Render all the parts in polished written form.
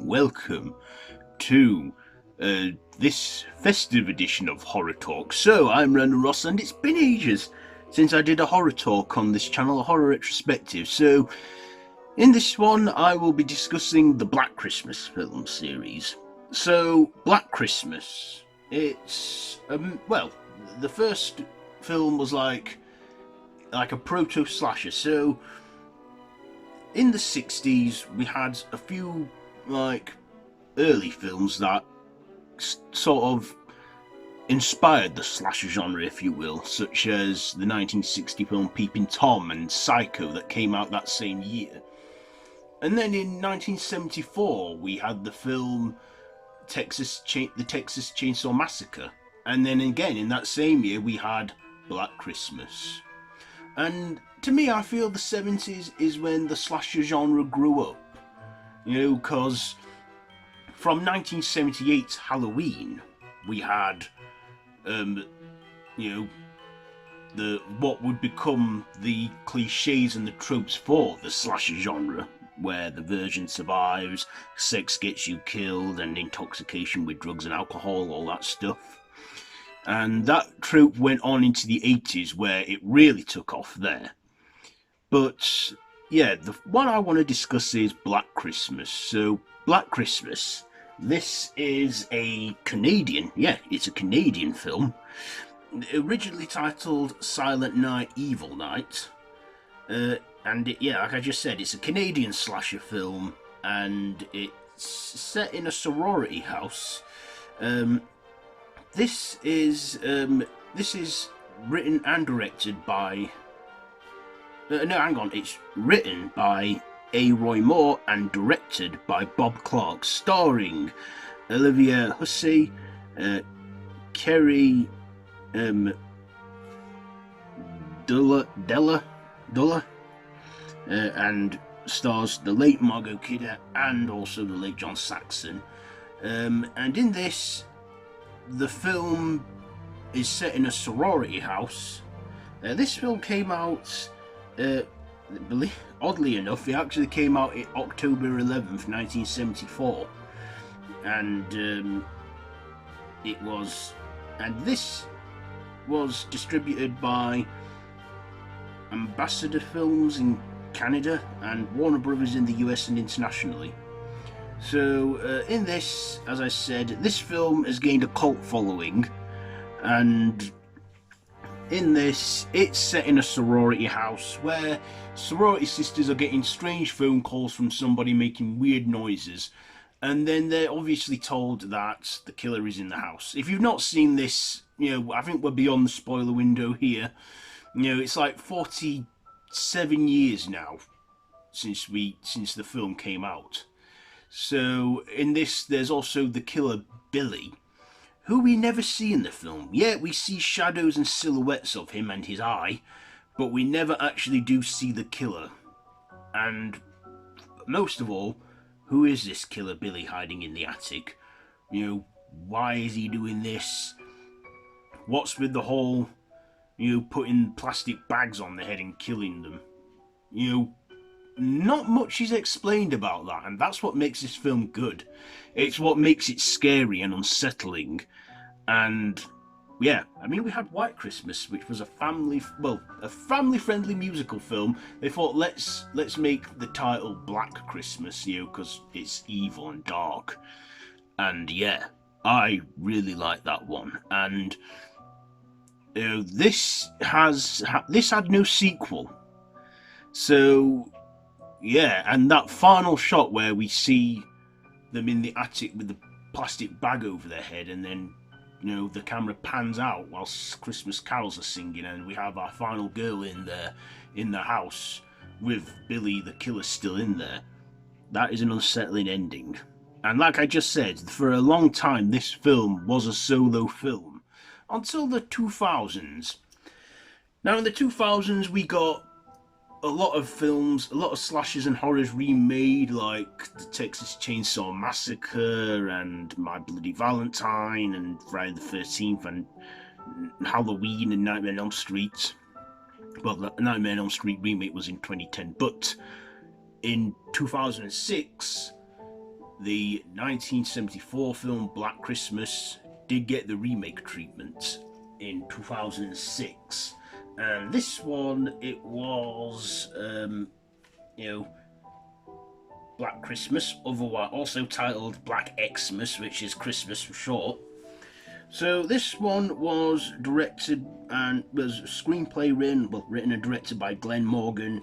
welcome to this festive edition of Horror Talk. So, I'm Random Ross, and it's been ages since I did a horror talk on this channel, a horror retrospective. So, in this one, I will be discussing the Black Christmas film series. So, Black Christmas, it's, well, the first film was like a proto-slasher. So, in the 60s, we had a few, early films that sort of inspired the slasher genre, if you will, such as the 1960 film Peeping Tom and Psycho that came out that same year. And then in 1974, we had the film the Texas Chainsaw Massacre. And then again, in that same year, we had Black Christmas. And to me, I feel the 70s is when the slasher genre grew up. Because from 1978's Halloween, we had, the what would become the cliches and the tropes for the slasher genre, where the virgin survives, sex gets you killed, and intoxication with drugs and alcohol, all that stuff. And that trope went on into the 80s, where it really took off there. But yeah, the one I want to discuss is Black Christmas. So, Black Christmas, this is a Canadian, it's a Canadian film, originally titled Silent Night, Evil Night. And like I just said, it's a Canadian slasher film, and it's set in a sorority house. This is written and directed by. It's written by A. Roy Moore and directed by Bob Clark, starring Olivia Hussey, Kerry Della, and stars the late Margot Kidder and also the late John Saxon. And in this, the film is set in a sorority house. This film came out, oddly enough, it actually came out on October 11th, 1974. And this was distributed by Ambassador Films in Canada and Warner Brothers in the US and internationally. So in this, as I said, this film has gained a cult following, and in this, it's set in a sorority house where sorority sisters are getting strange phone calls from somebody making weird noises, and then they're obviously told that the killer is in the house. If you've not seen this, I think we're beyond the spoiler window here. It's like 47 years now since the film came out. So in this, there's also the killer Billy, who we never see in the film. Yeah, we see shadows and silhouettes of him and his eye, but we never actually do see the killer. And most of all, who is this killer Billy hiding in the attic? Why is he doing this? What's with the whole, putting plastic bags on their head and killing them? Not much is explained about that, and that's what makes this film good. It's what makes it scary and unsettling. And we had White Christmas, which was a family-friendly musical film. They thought, let's make the title Black Christmas, because it's evil and dark. And I really like that one. And this had no sequel. So and that final shot where we see them in the attic with the plastic bag over their head, and then the camera pans out whilst Christmas carols are singing, and we have our final girl in the house with Billy the killer still in there. That is an unsettling ending. And like I just said, for a long time this film was a solo film until the 2000s. Now in the 2000s we got a lot of films, a lot of slashers and horrors remade, like the Texas Chainsaw Massacre and My Bloody Valentine and Friday the 13th and Halloween and Nightmare on Elm Street. Well, the Nightmare on Elm Street remake was in 2010, but in 2006 the 1974 film Black Christmas did get the remake treatment in 2006, and this one, it was you know, Black Christmas, otherwise also titled Black Xmas, which is Christmas for short. So this one was directed and was screenplay written and directed by Glenn Morgan,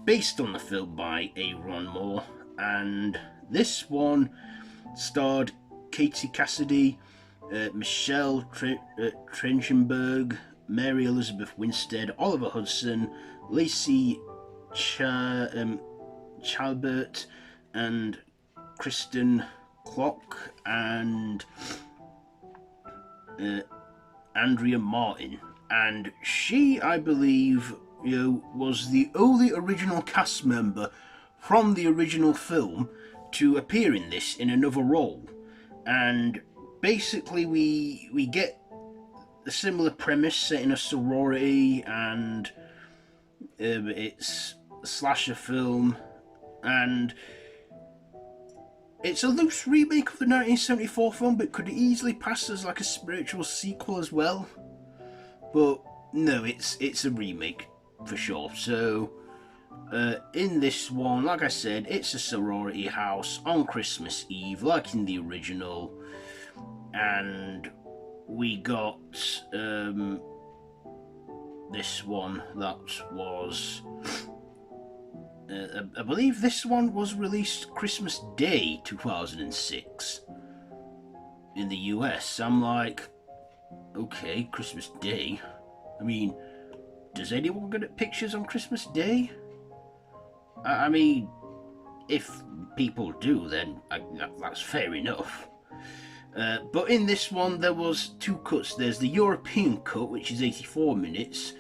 based on the film by A. Ron Moore, and this one starred Katie Cassidy, Michelle Trachtenberg, Mary Elizabeth Winstead, Oliver Hudson, Lacey Chalbert, and Kristen Klock, and Andrea Martin. And she, I believe, was the only original cast member from the original film to appear in this in another role. And basically we get a similar premise set in a sorority, and it's a slasher film, and it's a loose remake of the 1974 film, but could easily pass as like a spiritual sequel as well. But no, it's a remake for sure. So in this one, like I said, it's a sorority house on Christmas Eve, like in the original, and we got this one that was I believe this one was released Christmas Day 2006 in the US. I'm like, okay, Christmas Day. I mean, does anyone get pictures on Christmas Day? I mean, if people do, then that's fair enough. But in this one, there was two cuts. There's the European cut, which is 84 minutes,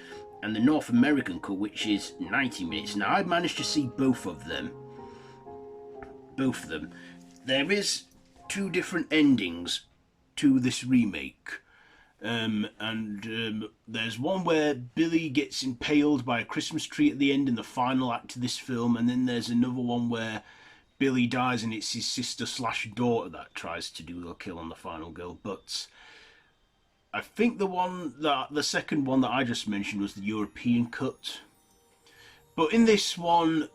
and the North American cut, which is 90 minutes. Now, I managed to see both of them. Both of them. There is two different endings to this remake. There's one where Billy gets impaled by a Christmas tree at the end in the final act of this film, and then there's another one where Billy dies and it's his sister/daughter that tries to do the kill on the final girl. But I think the second one that I just mentioned was the European cut. But in this one,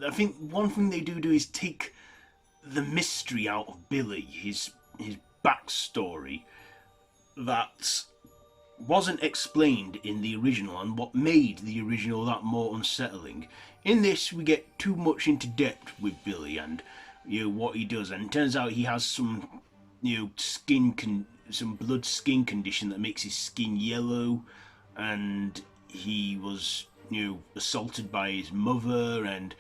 I think one thing they do is take the mystery out of Billy, his backstory that wasn't explained in the original, and what made the original that more unsettling. In this, we get too much into depth with Billy and what he does, and it turns out he has some some blood skin condition that makes his skin yellow, and he was assaulted by his mother, and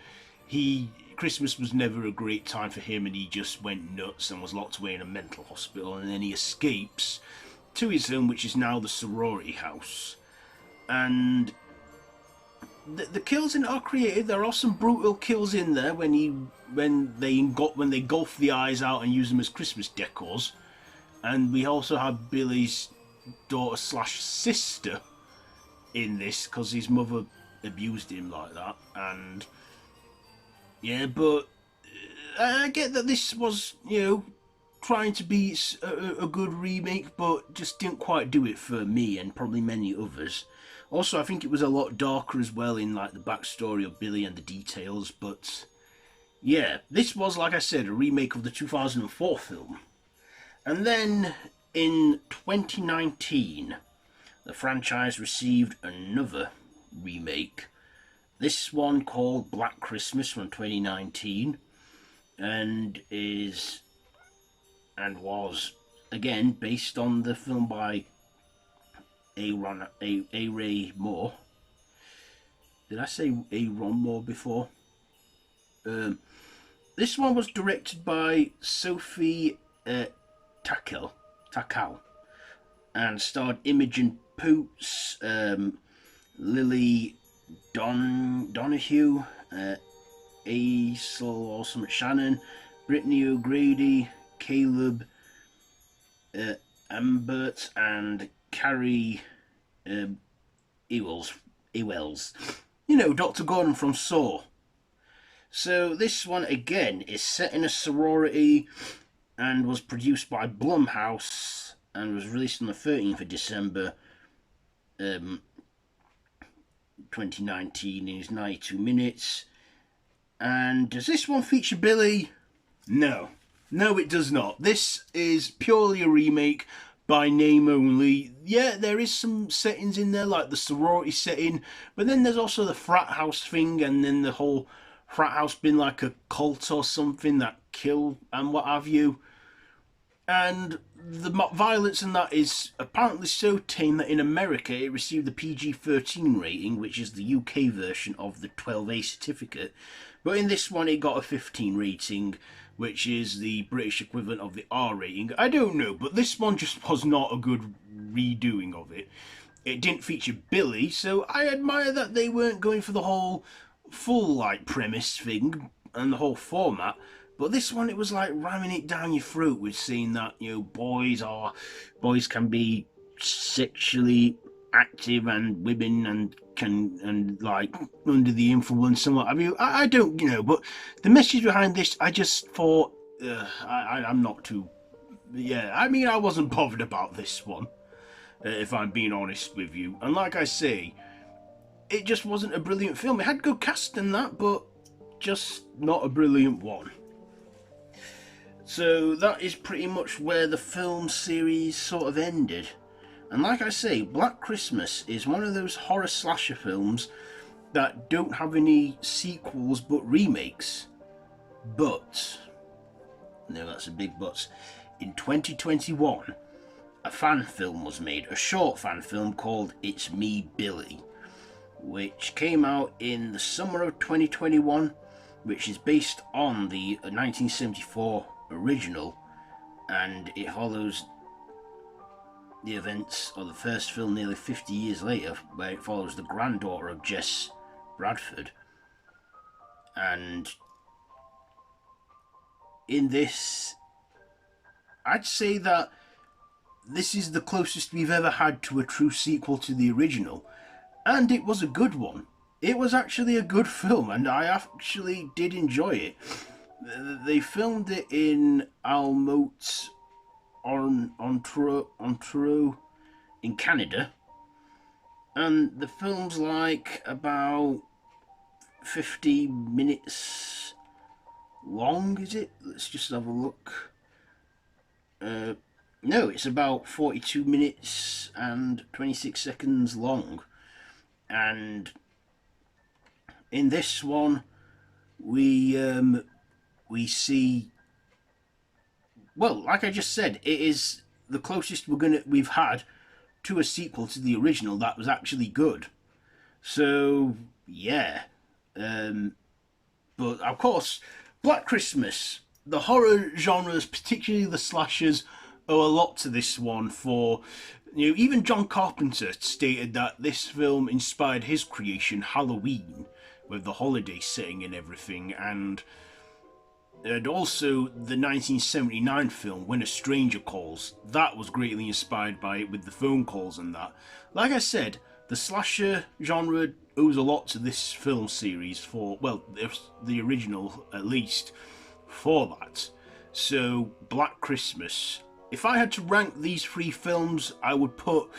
Christmas was never a great time for him, and he just went nuts and was locked away in a mental hospital, and then he escapes to his home, which is now the sorority house. And the kills in it are creative. There are some brutal kills in there when they golf the eyes out and use them as Christmas decors. And we also have Billy's daughter/sister in this because his mother abused him like that. And yeah, but I get that this was trying to be a good remake, but just didn't quite do it for me and probably many others. Also, I think it was a lot darker as well in like the backstory of Billy and the details. But yeah, this was, like I said, a remake of the 2004 film. And then in 2019, the franchise received another remake. This one called Black Christmas from 2019, and was again based on the film by A. Ray Moore. Did I say A. Ron Moore before? This one was directed by Sophie Takal and starred Imogen Poots, Lily Donahue, Aisle Awesome Shannon, Brittany O'Grady, Caleb Ambert, and Carrie Ewells. Dr. Gordon from Saw. So this one again is set in a sorority and was produced by Blumhouse and was released on the 13th of December, um, 2019. In his 92 minutes. And does this one feature Billy? No. No, it does not. This is purely a remake by name only. Yeah, there is some settings in there, like the sorority setting, but then there's also the frat house thing, and then the whole frat house being like a cult or something that kill and what have you. And the violence in that is apparently so tame that in America it received the PG-13 rating, which is the UK version of the 12A certificate. But in this one it got a 15 rating, which is the British equivalent of the R rating. I don't know, but this one just was not a good redoing of it. It didn't feature Billy, so I admire that they weren't going for the whole full like premise thing and the whole format. But this one, it was like ramming it down your throat with saying that boys can be sexually active and women and can and like under the influence and what have you. I don't but the message behind this, I just thought I'm not too. Yeah, I mean, I wasn't bothered about this one, if I'm being honest with you. And like I say, it just wasn't a brilliant film. It had good cast in that, but just not a brilliant one. So that is pretty much where the film series sort of ended. And like I say, Black Christmas is one of those horror slasher films that don't have any sequels but remakes. But, no, that's a big but, in 2021, a fan film was made, a short fan film called It's Me, Billy, which came out in the summer of 2021, which is based on the 1974 original, and it follows the events of the first film nearly 50 years later, where it follows the granddaughter of Jess Bradford. And in this, I'd say that this is the closest we've ever had to a true sequel to the original, and it was a good one. It was actually a good film, and I actually did enjoy it. They filmed it in Almote, Ontario, in Canada, and the film's like about 50 minutes long, is it? Let's just have a look. No, it's about 42 minutes and 26 seconds long. And in this one, we see, well, like I just said, it is the closest we've had to a sequel to the original that was actually good. So yeah, but of course, Black Christmas, the horror genres, particularly the slashers, owe a lot to this one. For even John Carpenter stated that this film inspired his creation, Halloween, with the holiday setting and everything, and also the 1979 film When a Stranger Calls. That was greatly inspired by it with the phone calls and that. Like I said, the slasher genre owes a lot to this film series for, well, the original at least, for that. So, Black Christmas. If I had to rank these three films, I would put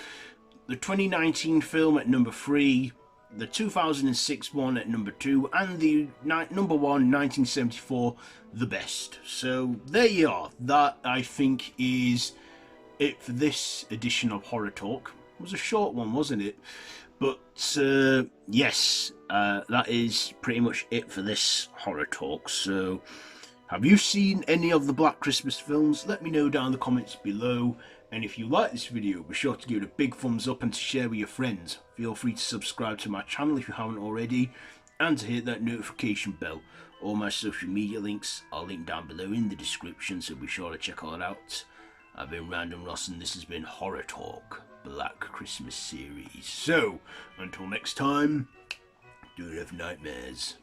the 2019 film at number 3, the 2006 one at number 2, and the number 1, 1974, the best. So there you are. That, I think, is it for this edition of Horror Talk. It was a short one, wasn't it? But yes, that is pretty much it for this Horror Talk. So have you seen any of the Black Christmas films? Let me know down in the comments below. And if you like this video, be sure to give it a big thumbs up and to share with your friends. Feel free to subscribe to my channel if you haven't already, and to hit that notification bell. All my social media links are linked down below in the description, so be sure to check all that out. I've been Random Ross, and this has been Horror Talk, Black Christmas series. So, until next time, don't have nightmares.